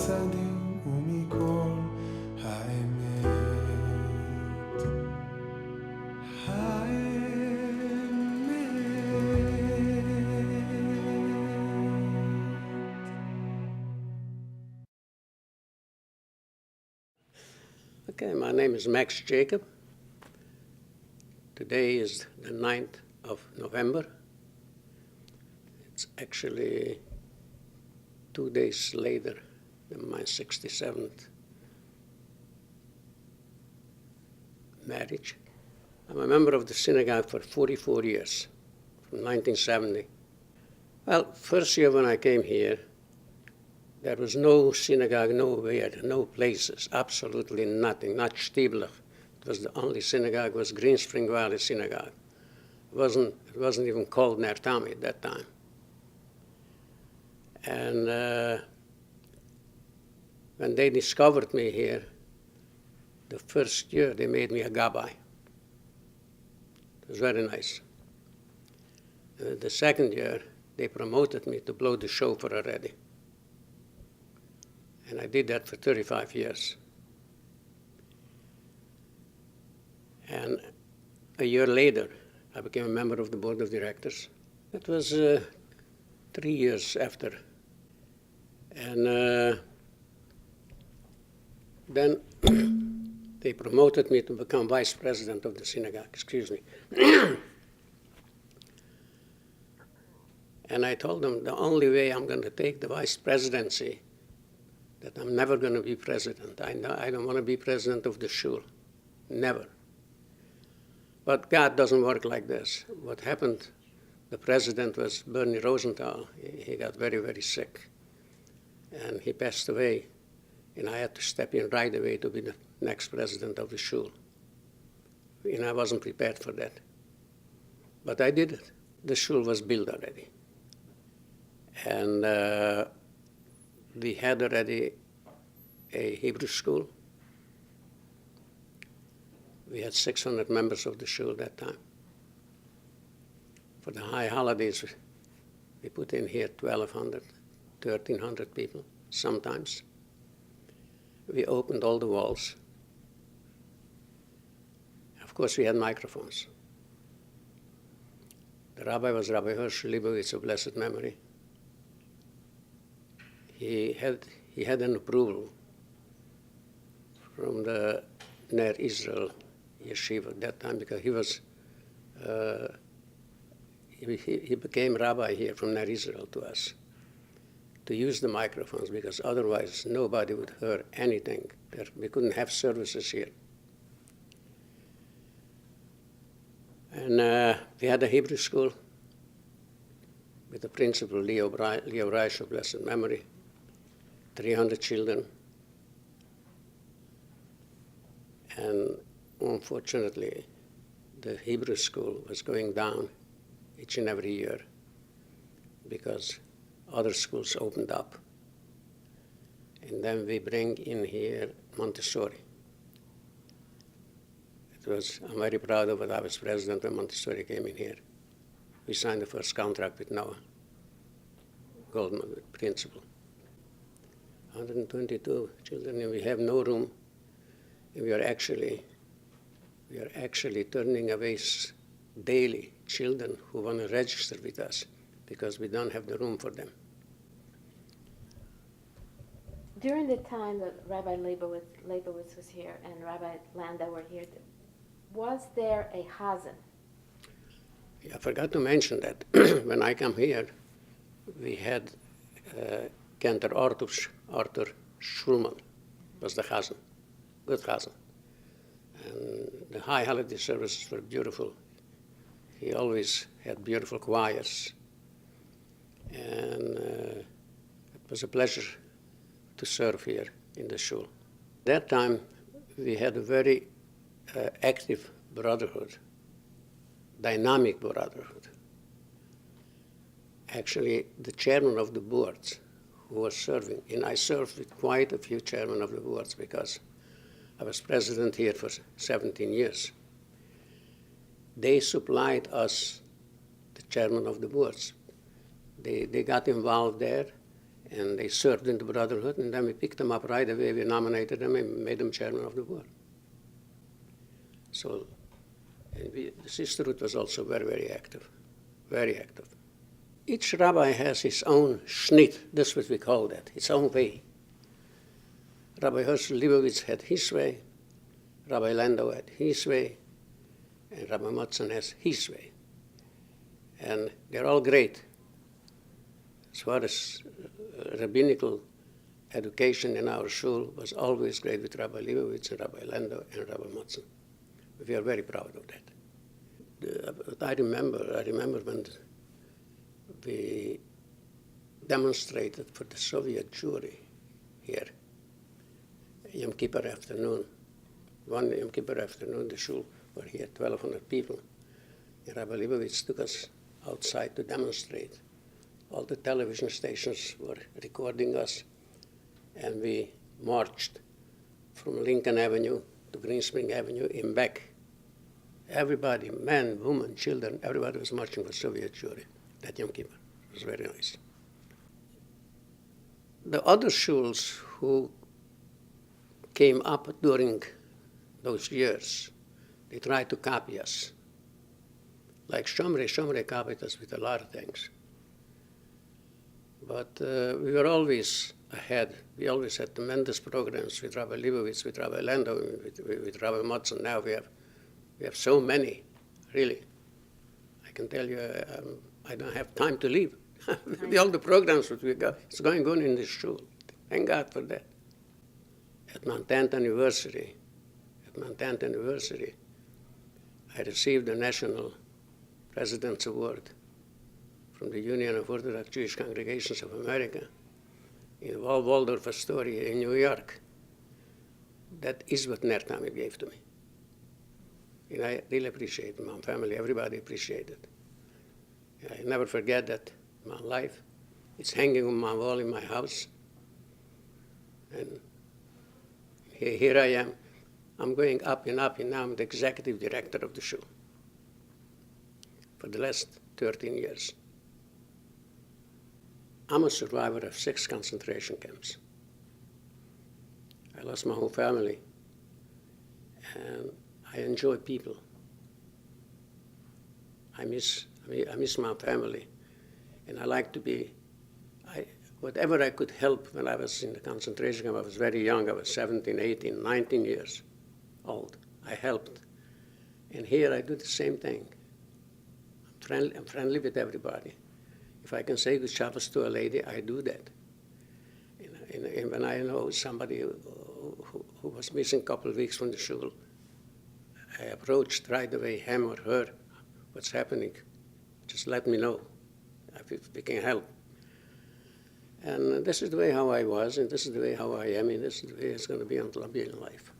חסדים ומכל האמת. Okay, my name is Max Jacob. Today is the 9th of November. It's actually 2 days later than my 67th marriage. I'm a member of the synagogue for 44 years, from 1970. Well, first year when I came here, there was no synagogue nowhere, no places, absolutely nothing, not Stiebler. It was the only synagogue was Green Spring Valley Synagogue. It wasn't even called Ner Tamid at that time. And when they discovered me here, the first year they made me a gabbai. It was very nice. The second year, they promoted me to blow the shofar already. And I did that for 35 years. And a year later, I became a member of the board of directors. It was 3 years after. And then they promoted me to become vice president of the synagogue, excuse me. And I told them the only way I'm going to take the vice presidency, that I'm never going to be president. I don't want to be president of the shul, never. But God doesn't work like this. What happened, the president was Bernie Rosenthal. He got very, very sick. And he passed away. And I had to step in right away to be the next president of the shul. And I wasn't prepared for that. But I did it. The shul was built already. And we had already a Hebrew school. We had 600 members of the shul at that time. For the high holidays, we put in here 1,200, 1,300 people, sometimes. We opened all the walls. Of course, we had microphones. The rabbi was Rabbi Hershel Leibowitz of blessed memory. He had an approval from the Ner Israel yeshiva at that time because he became rabbi here from Ner Israel to us to use the microphones because otherwise nobody would hear anything. We couldn't have services here. And we had a Hebrew school with the principal Leo Reich of blessed memory. 300 children. And unfortunately, the Hebrew school was going down each and every year because other schools opened up. And then we bring in here Montessori. I'm very proud of it. I was president when Montessori came in here. We signed the first contract with Noah Goldman, the principal. 122 children, and we have no room. And we are actually turning away daily children who want to register with us because we don't have the room for them. During the time that Rabbi Leibowitz was here and Rabbi Landau were here, was there a chazan? Yeah, I forgot to mention that when I come here, we had Cantor Arthur Schulman was the chazan, good chazan. And the high holiday services were beautiful. He always had beautiful choirs. And it was a pleasure to serve here in the shul. At that time, we had a very active brotherhood, dynamic brotherhood. Actually, the chairman of the boards who was serving, and I served with quite a few chairmen of the boards because I was president here for 17 years. They supplied us the chairman of the boards. They got involved there, And they served in the Brotherhood, and then we picked them up right away. We nominated them and made them chairman of the board. So the sisterhood was also very, very active, very active. Each rabbi has his own schnit, that's what we call that, his own way. Rabbi Herschel Leibowitz had his way, Rabbi Landau had his way, and Rabbi Motzen has his way. And they're all great. As far as rabbinical education in our shul was always great with Rabbi Leibowitz and Rabbi Landau and Rabbi Motzen. We are very proud of that. I remember when we demonstrated for the Soviet Jewry here, Yom Kippur afternoon. One Yom Kippur afternoon, the shul were here, 1,200 people. And Rabbi Leibowitz took us outside to demonstrate. All the television stations were recording us, and we marched from Lincoln Avenue to Green Spring Avenue and back. Everybody, men, women, children, everybody was marching for Soviet Jewry that Yom Kippur. It was very nice. The other shuls who came up during those years, they tried to copy us. Like Shomrei copied us with a lot of things. But we were always ahead. We always had tremendous programs with Rabbi Leibowitz, with Rabbi Landau, with Rabbi Motzen. Now we have so many, really. I can tell you, I don't have time to leave. All the programs that we got, it's going on in this shul. Thank God for that. At my 10th anniversary, I received the National President's Award from the Union of Orthodox Jewish Congregations of America in Waldorf Astoria in New York. That is what Ner Tamid gave to me. And I really appreciate it. My family, everybody appreciated it. I never forget that in my life. It's hanging on my wall in my house. And here I am. I'm going up, and now I'm the executive director of the shul for the last 13 years. I'm a survivor of 6 concentration camps. I lost my whole family, and I enjoy people. I miss my family, and I like to be, whatever I could help when I was in the concentration camp. I was very young. I was 17, 18, 19 years old. I helped. And here I do the same thing. I'm friendly with everybody. If I can say good Shabbos to a lady, I do that. And when I know somebody who was missing a couple of weeks from the shul, I approached right away him or her. What's happening? Just let me know if we can help. And this is the way how I was, and this is the way how I am, and this is the way it's going to be until I be in life.